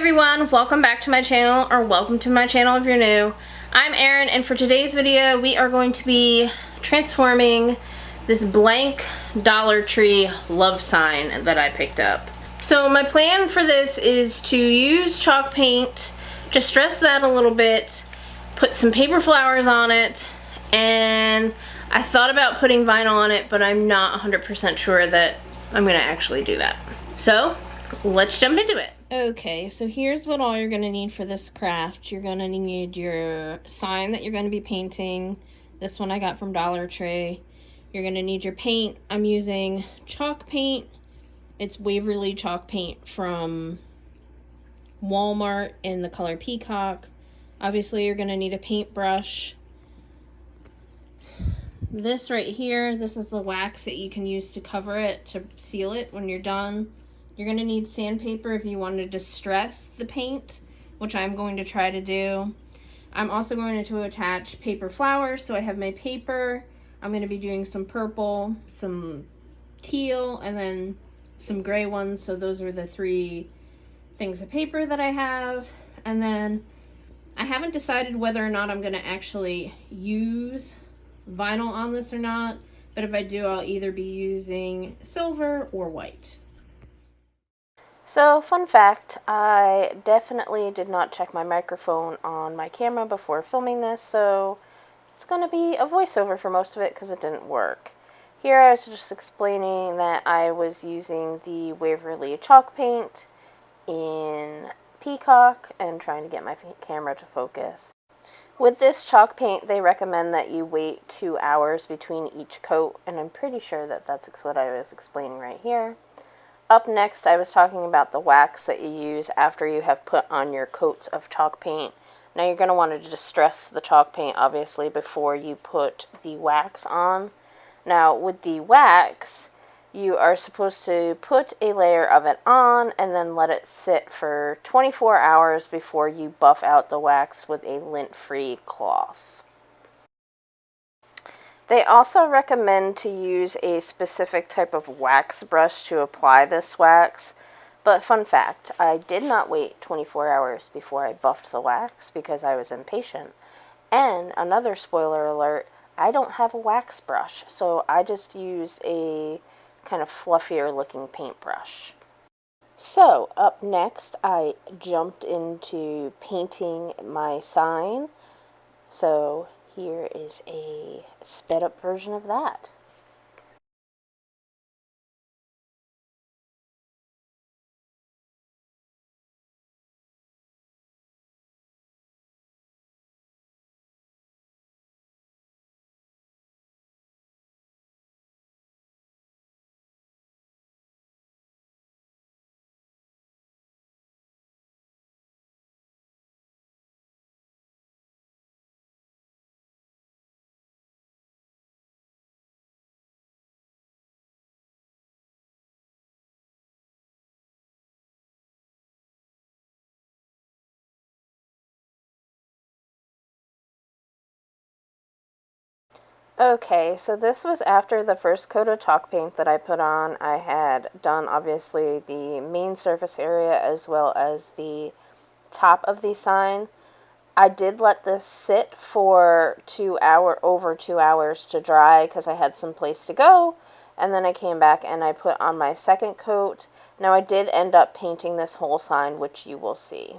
everyone, welcome back to my channel, or welcome to my channel if you're new. I'm Erin, and for today's video we are going to be transforming this blank Dollar Tree love sign that I picked up. So my plan for this is to use chalk paint, just stress that a little bit, put some paper flowers on it, and I thought about putting vinyl on it, but I'm not 100% sure that I'm going to actually do that. So let's jump into it. Okay, so here's what all you're going to need for this craft. You're going to need your sign that you're going to be painting. This one I got from Dollar Tree. You're going to need your paint. I'm using chalk paint. It's Waverly chalk paint from Walmart in the color Peacock. Obviously, you're going to need a paintbrush. This right here, this is the wax that you can use to cover it, to seal it when you're done. You're going to need sandpaper if you want to distress the paint, which I'm going to try to do. I'm also going to attach paper flowers, so I have my paper. I'm going to be doing some purple, some teal, and then some gray ones. So those are the three things of paper that I have. And then I haven't decided whether or not I'm going to actually use vinyl on this or not, but if I do, I'll either be using silver or white. So, fun fact, I definitely did not check my microphone on my camera before filming this, so it's going to be a voiceover for most of it because it didn't work. Here I was just explaining that I was using the Waverly chalk paint in Peacock and trying to get my camera to focus. With this chalk paint, they recommend that you wait 2 hours between each coat, and I'm pretty sure that that's what I was explaining right here. Up next, I was talking about the wax that you use after you have put on your coats of chalk paint. Now you're going to want to distress the chalk paint, obviously, before you put the wax on. Now with the wax, you are supposed to put a layer of it on and then let it sit for 24 hours before you buff out the wax with a lint-free cloth. They also recommend to use a specific type of wax brush to apply this wax. But fun fact, I did not wait 24 hours before I buffed the wax because I was impatient. And another spoiler alert, I don't have a wax brush, so I just used a kind of fluffier looking paintbrush. So up next, I jumped into painting my sign. So here is a sped up version of that. Okay, so this was after the first coat of chalk paint that I put on. I had done, obviously, the main surface area as well as the top of the sign. I did let this sit for over 2 hours to dry because I had some place to go, and then I came back and I put on my second coat. Now I did end up painting this whole sign, which you will see.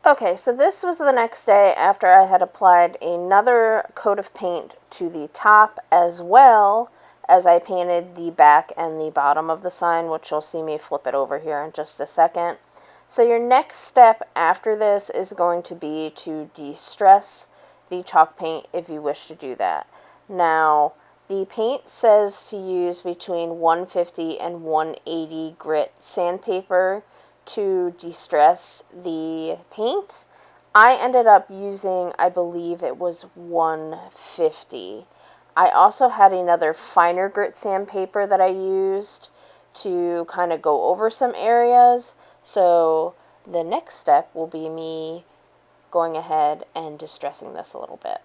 Okay, so this was the next day after I had applied another coat of paint to the top as well as I painted the back and the bottom of the sign, which you'll see me flip it over here in just a second. So your next step after this is going to be to de-stress the chalk paint if you wish to do that. Now, the paint says to use between 150 and 180 grit sandpaper to de-stress the paint. I ended up using, I believe it was 150. I also had another finer grit sandpaper that I used to kind of go over some areas. So the next step will be me going ahead and distressing this a little bit.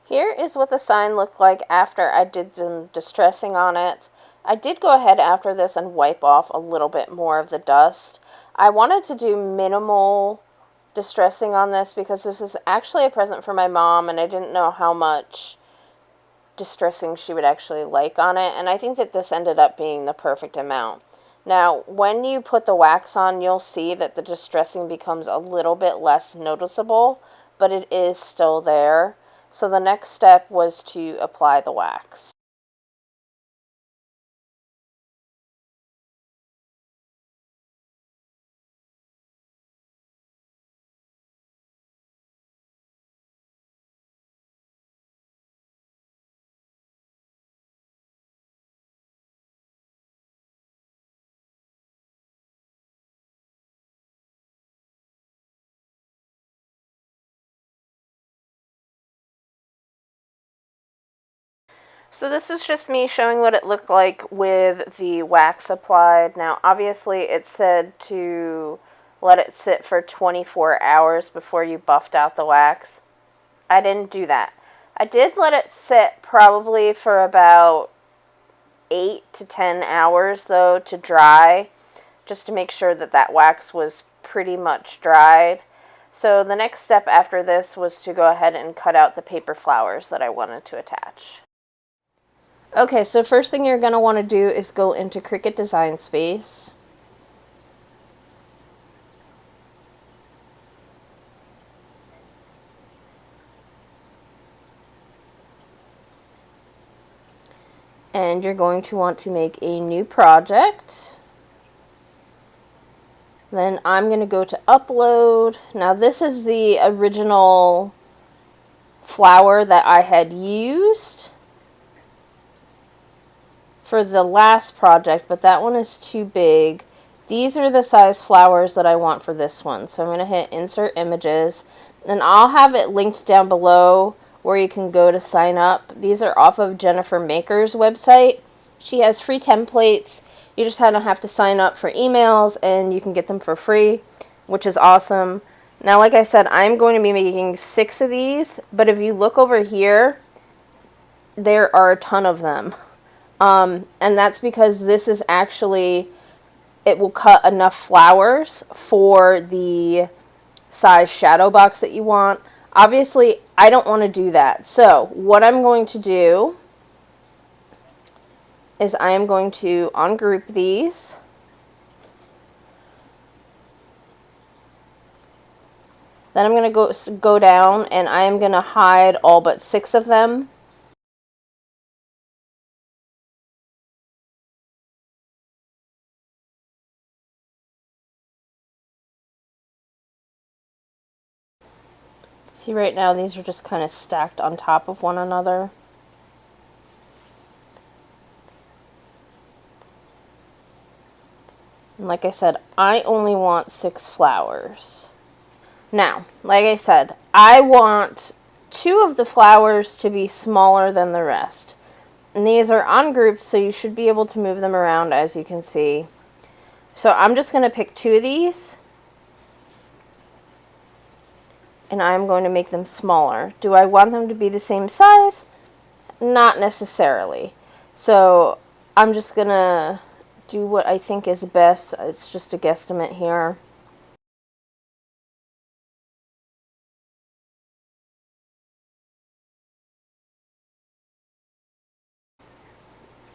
Here is what the sign looked like after I did some distressing on it. I did go ahead after this and wipe off a little bit more of the dust. I wanted to do minimal distressing on this because this is actually a present for my mom, and I didn't know how much distressing she would actually like on it, and I think that this ended up being the perfect amount. Now, when you put the wax on, you'll see that the distressing becomes a little bit less noticeable, but it is still there. So the next step was to apply the wax. So this is just me showing what it looked like with the wax applied. Now, obviously, it said to let it sit for 24 hours before you buffed out the wax. I didn't do that. I did let it sit probably for about 8 to 10 hours, though, to dry, just to make sure that that wax was pretty much dried. So the next step after this was to go ahead and cut out the paper flowers that I wanted to attach. Okay, so first thing you're going to want to do is go into Cricut Design Space. And you're going to want to make a new project. Then I'm going to go to Upload. Now this is the original flower that I had used for the last project, but that one is too big. These are the size flowers that I want for this one. So I'm going to hit Insert Images, and I'll have it linked down below where you can go to sign up. These are off of Jennifer Maker's website. She has free templates. You just have to sign up for emails, and you can get them for free, which is awesome. Now, like I said, I'm going to be making 6 of these, but if you look over here, there are a ton of them. And that's because this is actually, it will cut enough flowers for the size shadow box that you want. Obviously, I don't want to do that. So what I'm going to do is I am going to ungroup these. Then I'm going to go down, and I am going to hide all but 6 of them. See, right now these are just kind of stacked on top of one another. And like I said, I only want 6 flowers. Now, like I said, I want 2 of the flowers to be smaller than the rest. And these are ungrouped, so you should be able to move them around, as you can see. So I'm just going to pick 2 of these, and I'm going to make them smaller. Do I want them to be the same size? Not necessarily. So I'm just going to do what I think is best. It's just a guesstimate here.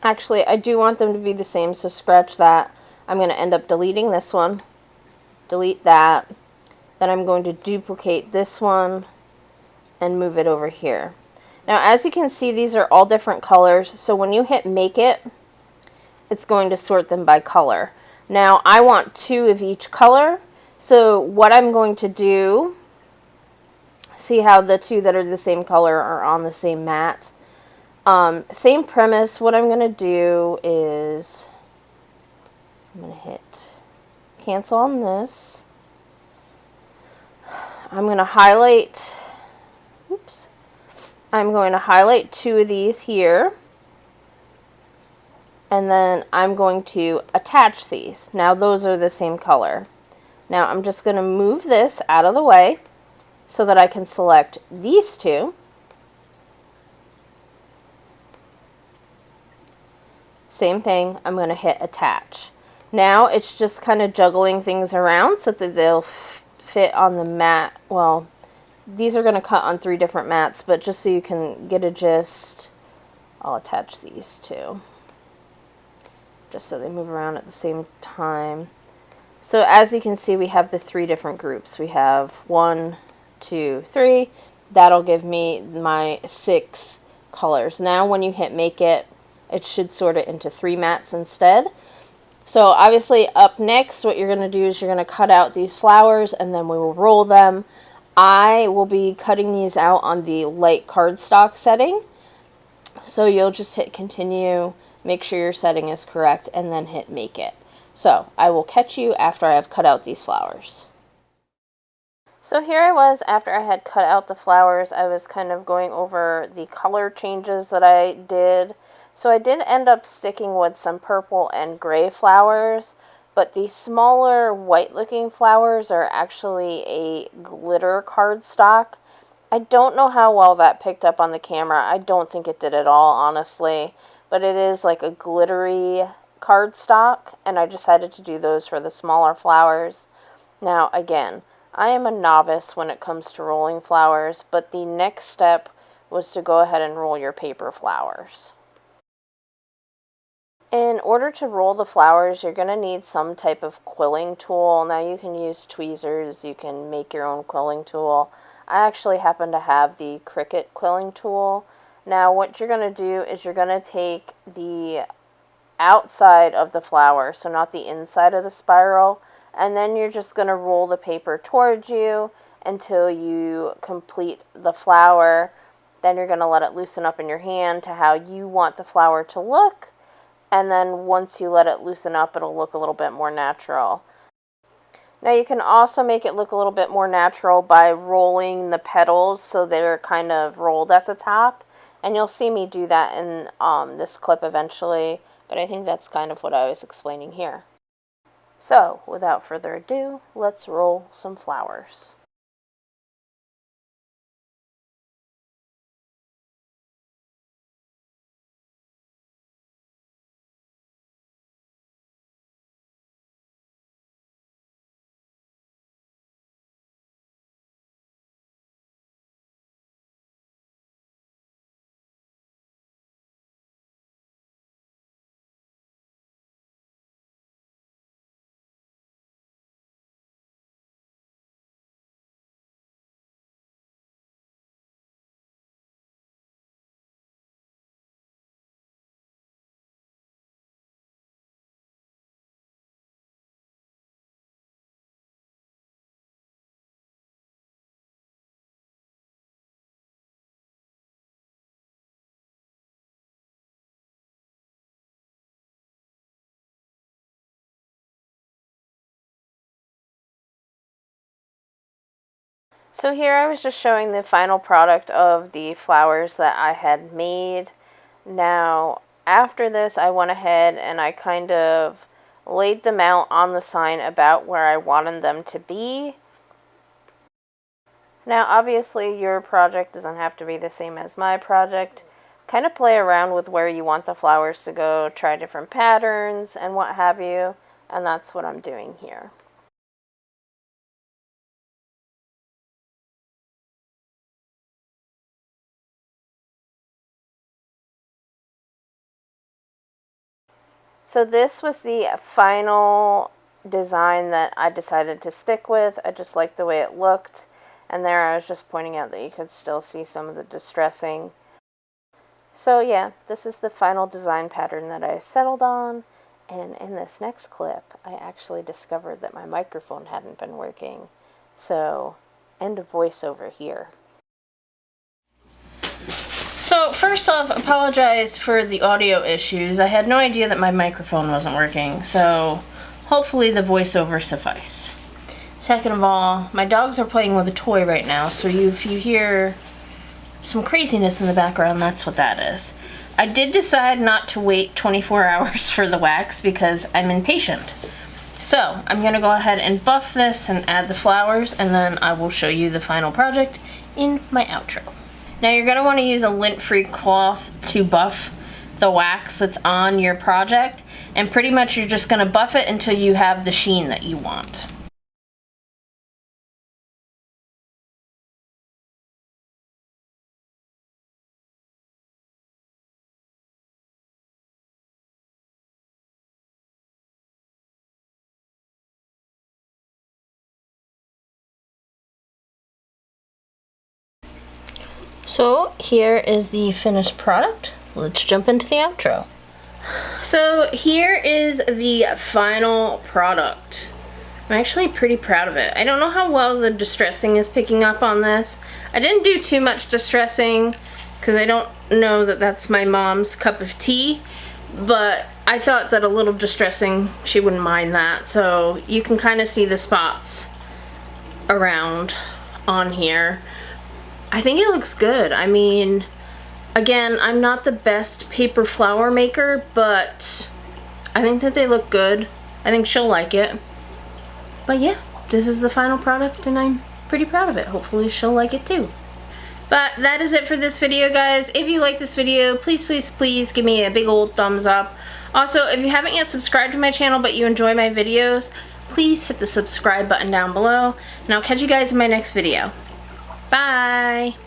Actually, I do want them to be the same, so scratch that. I'm going to end up deleting this one. Delete that. Then I'm going to duplicate this one and move it over here. Now, as you can see, these are all different colors, so when you hit Make It, it's going to sort them by color. Now, I want 2 of each color, so what I'm going to do, see how the 2 that are the same color are on the same mat. Same premise. What I'm going to do is I'm going to hit cancel on this. I'm going to highlight, oops, I'm going to highlight 2 of these here, and then I'm going to attach these. Now those are the same color. Now I'm just going to move this out of the way so that I can select these 2. Same thing, I'm going to hit attach. Now it's just kind of juggling things around so that they'll fit on the mat. Well, these are going to cut on 3 different mats, but just so you can get a gist, I'll attach these two, just so they move around at the same time. So as you can see, we have the 3 different groups. We have 1, 2, 3. That'll give me my 6 colors. Now when you hit make it, it should sort it into 3 mats instead. So obviously up next, what you're going to do is you're going to cut out these flowers and then we will roll them. I will be cutting these out on the light cardstock setting. So you'll just hit continue, make sure your setting is correct, and then hit make it. So I will catch you after I have cut out these flowers. So here I was after I had cut out the flowers. I was kind of going over the color changes that I did. So I did end up sticking with some purple and gray flowers, but the smaller white looking flowers are actually a glitter cardstock. I don't know how well that picked up on the camera. I don't think it did at all, honestly, but it is like a glittery cardstock, and I decided to do those for the smaller flowers. Now again, I am a novice when it comes to rolling flowers, but the next step was to go ahead and roll your paper flowers. In order to roll the flowers, you're going to need some type of quilling tool. Now you can use tweezers, you can make your own quilling tool. I actually happen to have the Cricut quilling tool. Now what you're going to do is you're going to take the outside of the flower, so not the inside of the spiral, and then you're just going to roll the paper towards you until you complete the flower. Then you're going to let it loosen up in your hand to how you want the flower to look. And then once you let it loosen up, it'll look a little bit more natural. Now you can also make it look a little bit more natural by rolling the petals so they're kind of rolled at the top. And you'll see me do that in this clip eventually, but I think that's kind of what I was explaining here. So, without further ado, let's roll some flowers. So here I was just showing the final product of the flowers that I had made. Now, after this, I went ahead and I kind of laid them out on the sign about where I wanted them to be. Now, obviously, your project doesn't have to be the same as my project. Kind of play around with where you want the flowers to go, try different patterns and what have you, and that's what I'm doing here. So this was the final design that I decided to stick with. I just liked the way it looked. And there I was just pointing out that you could still see some of the distressing. So yeah, this is the final design pattern that I settled on. And in this next clip, I actually discovered that my microphone hadn't been working. So, end of voiceover here. So, first off, apologize for the audio issues. I had no idea that my microphone wasn't working, so hopefully the voiceover sufficed. Second of all, my dogs are playing with a toy right now, so if you hear some craziness in the background, that's what that is. I did decide not to wait 24 hours for the wax because I'm impatient. So, I'm going to go ahead and buff this and add the flowers, and then I will show you the final project in my outro. Now you're going to want to use a lint-free cloth to buff the wax that's on your project, and pretty much you're just going to buff it until you have the sheen that you want. So here is the finished product. Let's jump into the outro. So here is the final product. I'm actually pretty proud of it. I don't know how well the distressing is picking up on this. I didn't do too much distressing because I don't know that that's my mom's cup of tea, but I thought that a little distressing, she wouldn't mind that. So you can kind of see the spots around on here. I think it looks good. I mean, again, I'm not the best paper flower maker, but I think that they look good. I think she'll like it. But yeah, this is the final product and I'm pretty proud of it. Hopefully she'll like it too. But that is it for this video, guys. If you like this video, please, please, please give me a big old thumbs up. Also, if you haven't yet subscribed to my channel but you enjoy my videos, please hit the subscribe button down below. And I'll catch you guys in my next video. Bye!